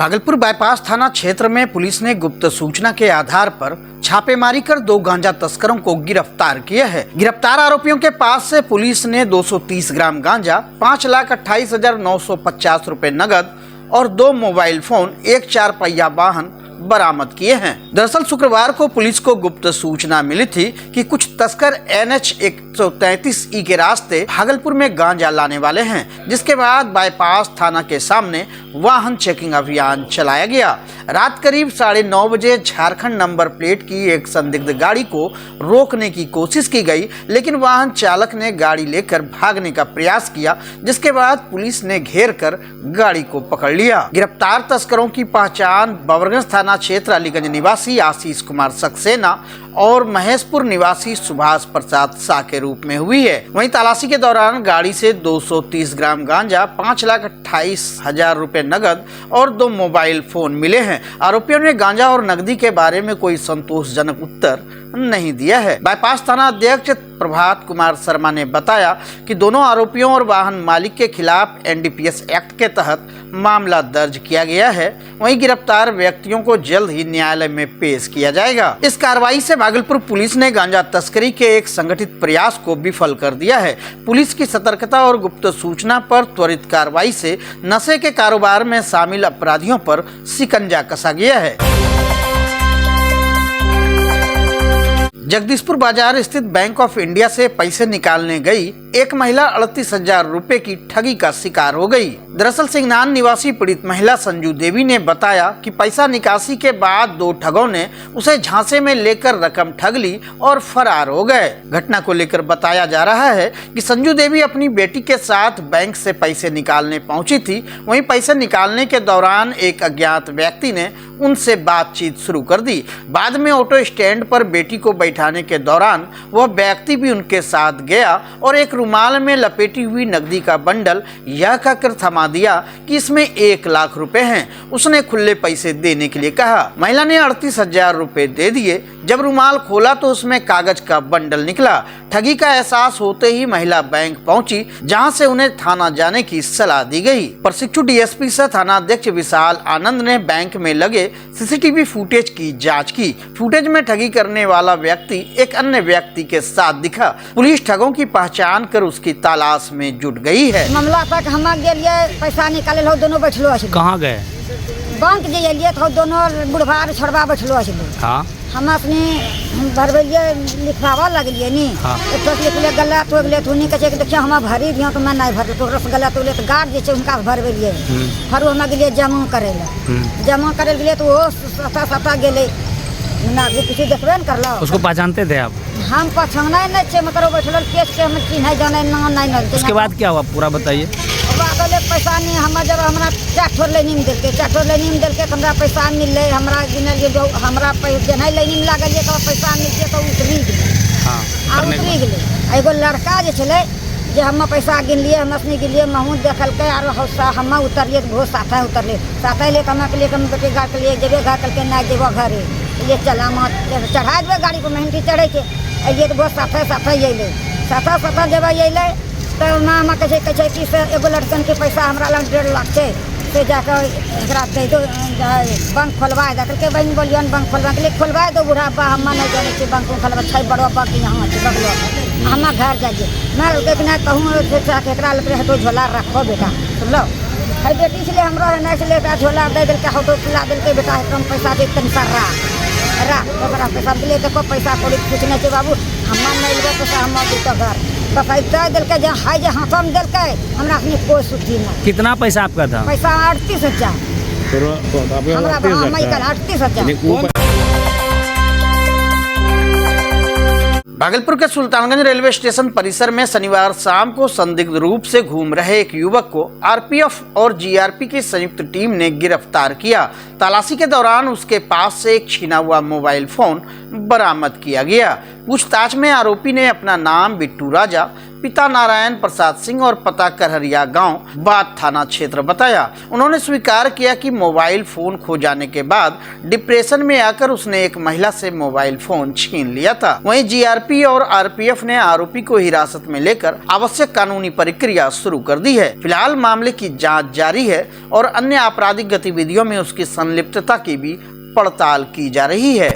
Bhagalpur bypass थाना क्षेत्र में पुलिस ने गुप्त सूचना के आधार पर छापेमारी कर 2 गांजा तस्करों को गिरफ्तार किया है। गिरफ्तार आरोपियों के पास से पुलिस ने 230 ग्राम गांजा, 5,28,950 रुपए नगद और 2 मोबाइल फोन, 1 4 पहिया वाहन बरामद किए हैं। दरअसल शुक्रवार को पुलिस को गुप्त सूचना मिली थी कि कुछ तस्कर NH 133E के रास्ते भागलपुर में गांजा लाने वाले हैं, जिसके बाद बाईपास थाना के सामने वाहन चेकिंग अभियान चलाया गया। रात करीब 9:30 बजे झारखंड नंबर प्लेट की एक संदिग्ध गाड़ी को रोकने की कोशिश की गई, लेकिन वाहन चालक ने गाड़ी लेकर भागने का प्रयास किया, जिसके बाद पुलिस ने घेर कर गाड़ी को पकड़ लिया। गिरफ्तार तस्करों की पहचान बबरगंज थाना क्षेत्र अलीगंज निवासी आशीष कुमार सक्सेना और महेशपुर निवासी सुभाष प्रसाद शाह के रूप में हुई है। वहीं तलाशी के दौरान गाड़ी से 230 ग्राम गांजा, 5,28,000 रुपए नगद और 2 मोबाइल फोन मिले हैं। आरोपियों ने गांजा और नकदी के बारे में कोई संतोषजनक उत्तर नहीं दिया है। बाईपास थाना अध्यक्ष प्रभात कुमार शर्मा ने बताया कि दोनों आरोपियों और वाहन मालिक के खिलाफ NDPS एक्ट के तहत मामला दर्ज किया गया है। वहीं गिरफ्तार व्यक्तियों को जल्द ही न्यायालय में पेश किया जाएगा। इस कार्रवाई से भागलपुर पुलिस ने गांजा तस्करी के एक संगठित प्रयास को विफल कर दिया है। पुलिस की सतर्कता और गुप्त सूचना पर त्वरित कार्रवाई से नशे के कारोबार में शामिल अपराधियों पर शिकंजा कसा गया है। जगदीशपुर बाजार स्थित बैंक ऑफ इंडिया से पैसे निकालने गई एक महिला 38,000 रुपए की ठगी का शिकार हो गई। दरअसल सिंगनान निवासी पीड़ित महिला संजू देवी ने बताया कि पैसा निकासी के बाद 2 ठगों ने उसे झांसे में लेकर रकम ठग ली और फरार हो गए। घटना को लेकर बताया जा रहा है कि संजू देवी अपनी बेटी के साथ बैंक से पैसे निकालने पहुंची थी। वहीं पैसे निकालने के दौरान एक अज्ञात व्यक्ति ने उनसे बातचीत शुरू कर दी। बाद में ऑटो स्टैंड पर बेटी को बैठाने के दौरान वह व्यक्ति भी उनके साथ गया और एक रुमाल में लपेटी हुई नकदी का बंडल यह कहकर थमा दिया कि इसमें 1 लाख रुपए हैं। उसने खुले पैसे देने के लिए कहा। महिला ने 38,000 रुपए दे दिए। जब रुमाल खोला तो उसमें कागज का बंडल निकला। ठगी का एहसास होते ही महिला बैंक पहुंची, जहां से उन्हें थाना जाने की सलाह दी गई। प्रशिक्षु DSP सह थाना अध्यक्ष विशाल आनंद ने बैंक में लगे CCTV फुटेज की जांच की। फुटेज में ठगी करने वाला व्यक्ति एक अन्य व्यक्ति के साथ दिखा। पुलिस ठगों की पहचान कर उसकी तलाश में जुट गई है। मामला तक हम गेलिए, पैसा निकाले लो, दोनों बैठलो अछि। कहाँ गए? बैंक जे एलिए तो दोनों बुढ़वा छोड़वा बैठलो अछि। हाँ, हम अपने भरबेलिए, लिखवावा लगलिए नी। हाँ। तो लिखले गलत हो गेले, तुनी कहे देखिए हम भरी दियो तो मैं नहीं भरल, तो रस गलत हो गेले तो गार्ड जे छै उनका भरबेलिए। फिर हम गेलिए जमा करे ले। जमा करे गेलिए तो वो सता गेले ना, किसी देखबे न करलो। उसको पहचानते थे आप? हम पहचाने नहीं छे, मतलब बैठल केस से हम चिन्ह जाने ना नहीं। उसके बाद क्या हुआ पूरा बताइए। पैसा नहीं, हम जब हमरा 4 ठोर लाइनिंग दिलके, 4 ठोर लाइनिंग दिलके तो हमरा पैसा मिलले। हमरा गिनलिए हमरा जेना लाइनिंग लागलिए तो पैसा मिलके तो उतरी गेले। हाँ, उतरी गेले। एगो लड़का जे छले जे हम पैसा गिनलिए, हम अपने गिनलिए, महू देखलके और हम उतरलिए तो साथे उतरले। साथे ले हम के बेटे गाड़ के लिए जेबे, गाड़ के ना जेबो घरे ये चला मत चढ़ा देबे गाड़ी को, मेहनती चढ़े के अइए तो बहुत साथे अइले। साथे जब अइले तो मामा कहे कि से एगो लड़कन के पैसा हमरा लग 1.5 लाख से जाकर एकरा दे दो, बैंक खोलवा दे के। बहन बोलिए बैंक खोलवा के लिए, खोलवा दो बुढ़ापा, हम नहीं जाने के बैंक खोलवा छै बड़ो बैंक यहाँ बगलो हम घर जाइए। मैं देखना कहूँ एकरा हटो झोला रखो बेटा, सुनलो है बेटी इसलिए हमरो है नहीं इसलिए झोला दे दिल के हटो खिला दिल के बेटा एकदम पैसा दे तन सारा रा पैसा दिले। देखो पैसा कौड़ी कुछ नहीं छै बाबू, हम नहीं लेबे पैसा, हम तो घर पैसा दिल के हाई जे हाथों में दिल के हमरा अपनी कोई सुधी नहीं। कितना पैसा आपका था? पैसा 38,000 हमरा 38,000। भागलपुर के सुल्तानगंज रेलवे स्टेशन परिसर में शनिवार शाम को संदिग्ध रूप से घूम रहे एक युवक को RPF और GRP की संयुक्त टीम ने गिरफ्तार किया। तलाशी के दौरान उसके पास से एक छिना हुआ मोबाइल फोन बरामद किया गया। पूछताछ में आरोपी ने अपना नाम बिट्टू राजा, पिता नारायण प्रसाद सिंह और पता करहरिया गांव बात थाना क्षेत्र बताया। उन्होंने स्वीकार किया कि मोबाइल फोन खो जाने के बाद डिप्रेशन में आकर उसने एक महिला से मोबाइल फोन छीन लिया था। वहीं जीआरपी और आरपीएफ ने आरोपी को हिरासत में लेकर आवश्यक कानूनी प्रक्रिया शुरू कर दी है। फिलहाल मामले की जांच जारी है और अन्य आपराधिक गतिविधियों में उसकी संलिप्तता की भी पड़ताल की जा रही है।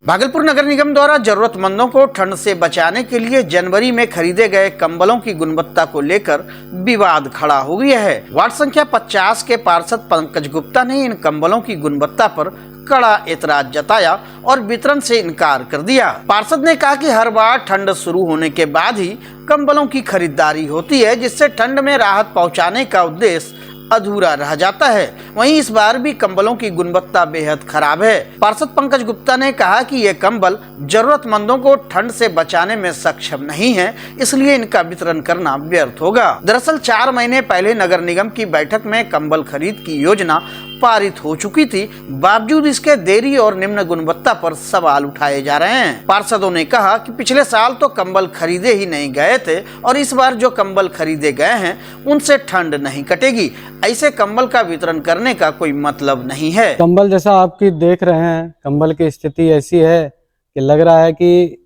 भागलपुर नगर निगम द्वारा जरूरतमंदों को ठंड से बचाने के लिए जनवरी में खरीदे गए कंबलों की गुणवत्ता को लेकर विवाद खड़ा हो गया है। वार्ड संख्या 50 के पार्षद पंकज गुप्ता ने इन कंबलों की गुणवत्ता पर कड़ा एतराज जताया और वितरण से इनकार कर दिया। पार्षद ने कहा कि हर बार ठंड शुरू होने के बाद ही कंबलों की खरीदारी होती है, जिससे ठंड में राहत पहुंचाने का उद्देश्य अधूरा रह जाता है। वहीं इस बार भी कंबलों की गुणवत्ता बेहद खराब है। पार्षद पंकज गुप्ता ने कहा कि ये कंबल जरूरतमंदों को ठंड से बचाने में सक्षम नहीं है, इसलिए इनका वितरण करना व्यर्थ होगा। दरअसल 4 महीने पहले नगर निगम की बैठक में कंबल खरीद की योजना पारित हो चुकी थी, बावजूद इसके देरी और निम्न गुणवत्ता पर सवाल उठाए जा रहे हैं। पार्षदों ने कहा कि पिछले साल तो कंबल खरीदे ही नहीं गए थे और इस बार जो कंबल खरीदे गए हैं उनसे ठंड नहीं कटेगी। ऐसे कंबल का वितरण करने का कोई मतलब नहीं है। कंबल जैसा आपकी देख रहे हैं, कंबल की स्थिति ऐसी है कि लग रहा है कि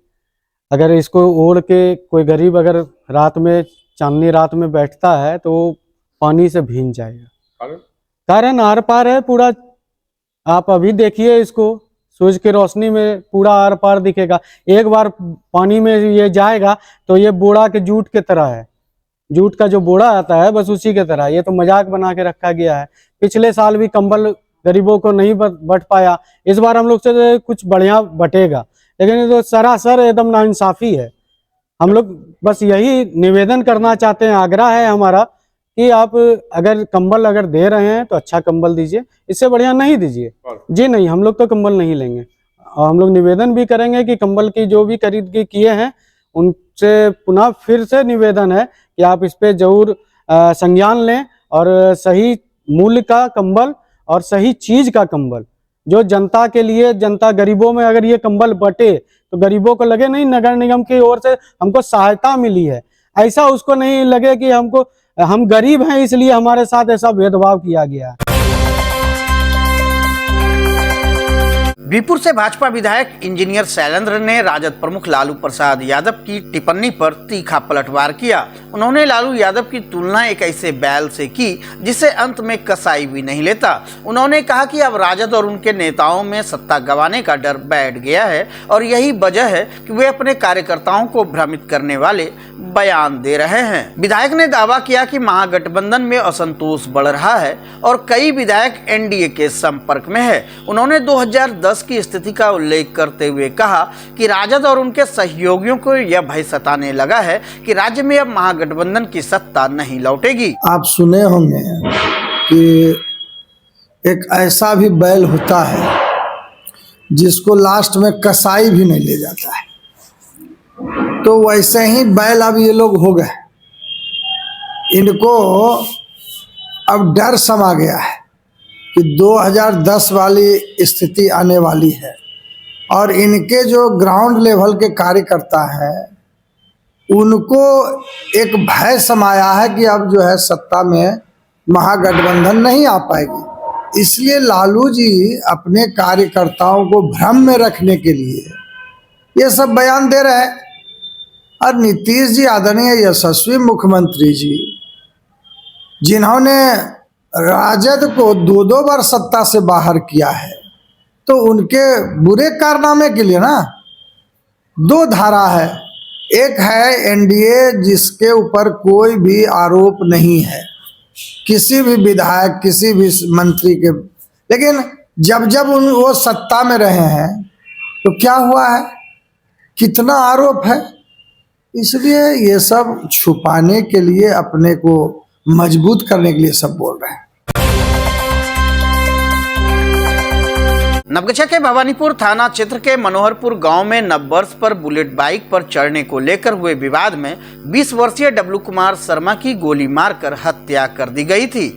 अगर इसको ओढ़ के कोई गरीब अगर रात में चांदनी रात में बैठता है तो वो पानी से भीग जाएगा। कारण आर पार है पूरा। आप अभी देखिए इसको, सूरज की रोशनी में पूरा आर पार दिखेगा। एक बार पानी में ये जाएगा तो ये बोड़ा के जूट के तरह है। जूट का जो बोड़ा आता है बस उसी के तरह। ये तो मजाक बना के रखा गया है। पिछले साल भी कंबल गरीबों को नहीं बट पाया, इस बार हम लोग से कुछ बढ़िया बटेगा, लेकिन ये तो सरासर एकदम नाइंसाफी है। हम लोग बस यही निवेदन करना चाहते हैं, आग्रह है हमारा कि आप अगर कंबल अगर दे रहे हैं तो अच्छा कंबल दीजिए, इससे बढ़िया नहीं दीजिए। जी नहीं, हम लोग तो कंबल नहीं लेंगे। और हम लोग निवेदन भी करेंगे कि कंबल की जो भी खरीद किए हैं उनसे पुनः फिर से निवेदन है कि आप इस पे जरूर संज्ञान लें और सही मूल्य का कंबल और सही चीज का कंबल जो जनता के लिए, जनता गरीबों में अगर ये कंबल बटे तो गरीबों को लगे नहीं नगर निगम की ओर से हमको सहायता मिली है। ऐसा उसको नहीं लगे कि हम गरीब हैं इसलिए हमारे साथ ऐसा भेदभाव किया गया है। बीरपुर से भाजपा विधायक इंजीनियर शैलेंद्र ने राजद प्रमुख लालू प्रसाद यादव की टिप्पणी पर तीखा पलटवार किया। उन्होंने लालू यादव की तुलना एक ऐसे बैल से की जिसे अंत में कसाई भी नहीं लेता। उन्होंने कहा कि अब राजद और उनके नेताओं में सत्ता गंवाने का डर बैठ गया है और यही वजह है कि वे अपने कार्यकर्ताओं को भ्रमित करने वाले बयान दे रहे हैं। विधायक ने दावा किया कि महागठबंधन में असंतोष बढ़ रहा है और कई विधायक एनडीए के संपर्क में है। उन्होंने 2010 की स्थिति का उल्लेख करते हुए कहा कि राजद और उनके सहयोगियों को यह भय सताने लगा है कि राज्य में अब महागठबंधन की सत्ता नहीं लौटेगी। आप सुने होंगे कि एक ऐसा भी बैल होता है जिसको लास्ट में कसाई भी नहीं ले जाता है, तो वैसे ही बैल अब ये लोग हो गए। इनको अब डर समा गया है कि 2010 वाली स्थिति आने वाली है और इनके जो ग्राउंड लेवल के कार्यकर्ता हैं उनको एक भय समाया है कि अब जो है सत्ता में महागठबंधन नहीं आ पाएगी। इसलिए लालू जी अपने कार्यकर्ताओं को भ्रम में रखने के लिए ये सब बयान दे रहे हैं। और नीतीश जी, आदरणीय यशस्वी मुख्यमंत्री जी, जिन्होंने राजद को 2 बार सत्ता से बाहर किया है, तो उनके बुरे कारनामे के लिए ना 2 धारा है। एक है एनडीए जिसके ऊपर कोई भी आरोप नहीं है किसी भी विधायक, किसी भी मंत्री के, लेकिन जब वो सत्ता में रहे हैं तो क्या हुआ है, कितना आरोप है। इसलिए ये सब छुपाने के लिए, अपने को मजबूत करने के लिए सब बोल रहे हैं। नवगछा के भवानीपुर थाना क्षेत्र के मनोहरपुर गांव में नववर्ष पर बुलेट बाइक पर चढ़ने को लेकर हुए विवाद में 20 वर्षीय डब्लू कुमार शर्मा की गोली मारकर हत्या कर दी गई थी।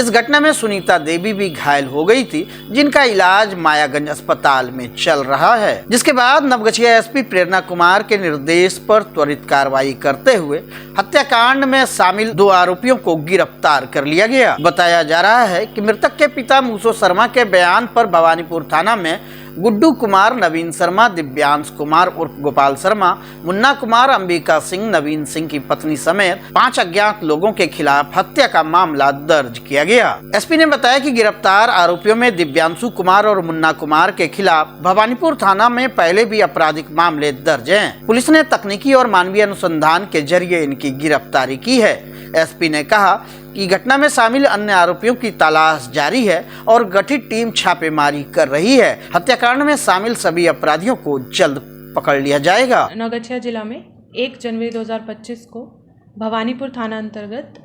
इस घटना में सुनीता देवी भी घायल हो गई थी, जिनका इलाज मायागंज अस्पताल में चल रहा है। जिसके बाद नवगछिया एसपी प्रेरणा कुमार के निर्देश पर त्वरित कार्रवाई करते हुए हत्याकांड में शामिल 2 आरोपियों को गिरफ्तार कर लिया गया। बताया जा रहा है कि मृतक के पिता मूसो शर्मा के बयान पर भवानीपुर थाना में गुड्डू कुमार, नवीन शर्मा, दिव्यांश कुमार उर्फ गोपाल शर्मा, मुन्ना कुमार, अंबिका सिंह, नवीन सिंह की पत्नी समेत 5 अज्ञात लोगों के खिलाफ हत्या का मामला दर्ज किया गया। एसपी ने बताया कि गिरफ्तार आरोपियों में दिव्यांशु कुमार और मुन्ना कुमार के खिलाफ भवानीपुर थाना में पहले भी आपराधिक मामले दर्ज हैं। पुलिस ने तकनीकी और मानवीय अनुसंधान के जरिए इनकी गिरफ्तारी की है। एसपी ने कहा कि घटना में शामिल अन्य आरोपियों की तलाश जारी है और गठित टीम छापेमारी कर रही है। हत्याकांड में शामिल सभी अपराधियों को जल्द पकड़ लिया जाएगा। नवगछिया जिला में 1 जनवरी 2025 को भवानीपुर थाना अंतर्गत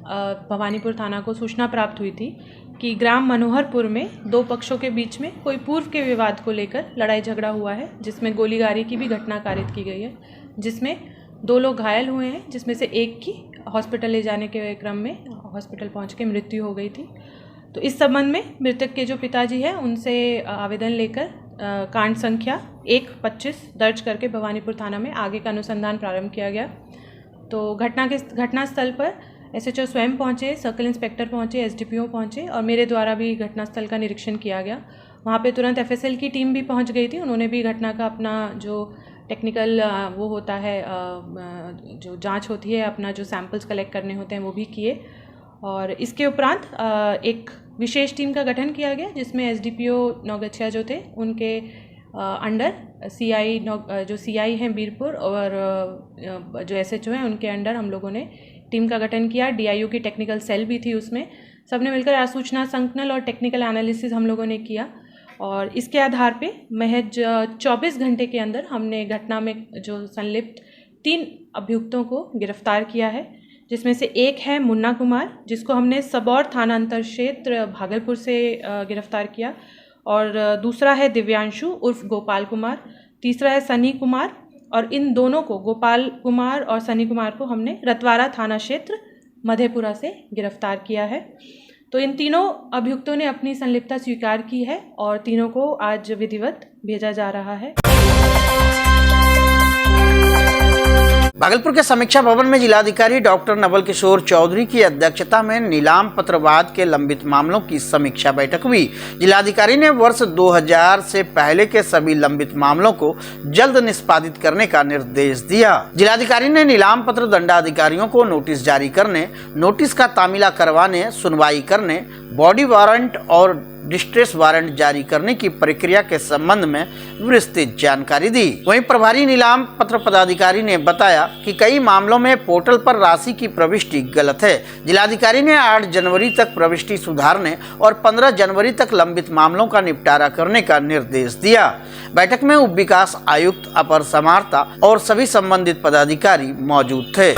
भवानीपुर थाना को सूचना प्राप्त हुई थी कि ग्राम मनोहरपुर में 2 पक्षों के बीच में कोई पूर्व के विवाद को लेकर लड़ाई झगड़ा हुआ है, जिसमें गोलीबारी की भी घटना कारित की गई है, जिसमें 2 लोग घायल हुए हैं, जिसमें से एक की हॉस्पिटल ले जाने के क्रम में हॉस्पिटल पहुंच के मृत्यु हो गई थी। तो इस संबंध में मृतक के जो पिताजी हैं उनसे आवेदन लेकर कांड संख्या 125 दर्ज करके भवानीपुर थाना में आगे का अनुसंधान प्रारंभ किया गया। तो घटनास्थल पर एसएचओ स्वयं पहुंचे, सर्कल इंस्पेक्टर पहुंचे, एसडीपीओ पहुंचे और मेरे द्वारा भी घटनास्थल का निरीक्षण किया गया। वहाँ पे तुरंत एफएसएल की टीम भी पहुंच गई थी। उन्होंने भी घटना का अपना जो टेक्निकल वो होता है, जो जांच होती है, अपना जो सैंपल्स कलेक्ट करने होते हैं वो भी किए। और इसके उपरांत एक विशेष टीम का गठन किया गया, जिसमें एसडीपीओ नवगछिया जो थे उनके अंडर सीआई जो सीआई हैं बीरपुर और जो एसएचओ हैं उनके अंडर हम लोगों ने टीम का गठन किया। डीआईयू की टेक्निकल सेल भी थी उसमें। सबने मिलकर आसूचना संकलन और टेक्निकल एनालिसिस हम लोगों ने किया और इसके आधार पे महज 24 घंटे के अंदर हमने घटना में जो संलिप्त 3 अभियुक्तों को गिरफ्तार किया है, जिसमें से एक है मुन्ना कुमार, जिसको हमने सबौर थाना अंतर क्षेत्र भागलपुर से गिरफ्तार किया, और दूसरा है दिव्यांशु उर्फ गोपाल कुमार, तीसरा है सनी कुमार, और इन दोनों को, गोपाल कुमार और सनी कुमार को हमने रतवाड़ा थाना क्षेत्र मधेपुरा से गिरफ्तार किया है। तो इन तीनों अभियुक्तों ने अपनी संलिप्तता स्वीकार की है और तीनों को आज विधिवत भेजा जा रहा है। भागलपुर के समीक्षा भवन में जिलाधिकारी डॉक्टर नवल किशोर चौधरी की अध्यक्षता में नीलाम पत्रवाद के लंबित मामलों की समीक्षा बैठक हुई। जिलाधिकारी ने वर्ष 2000 से पहले के सभी लंबित मामलों को जल्द निष्पादित करने का निर्देश दिया। जिलाधिकारी ने नीलाम पत्र दंडाधिकारियों को नोटिस जारी करने, नोटिस का तामीला करवाने, सुनवाई करने, बॉडी वारंट और डिस्ट्रेस वारंट जारी करने की प्रक्रिया के संबंध में विस्तृत जानकारी दी। वहीं प्रभारी नीलाम पत्र पदाधिकारी ने बताया कि कई मामलों में पोर्टल पर राशि की प्रविष्टि गलत है। जिलाधिकारी ने 8 जनवरी तक प्रविष्टि सुधारने और 15 जनवरी तक लंबित मामलों का निपटारा करने का निर्देश दिया। बैठक में उप विकास आयुक्त, अपर समाहर्ता और सभी संबंधित पदाधिकारी मौजूद थे।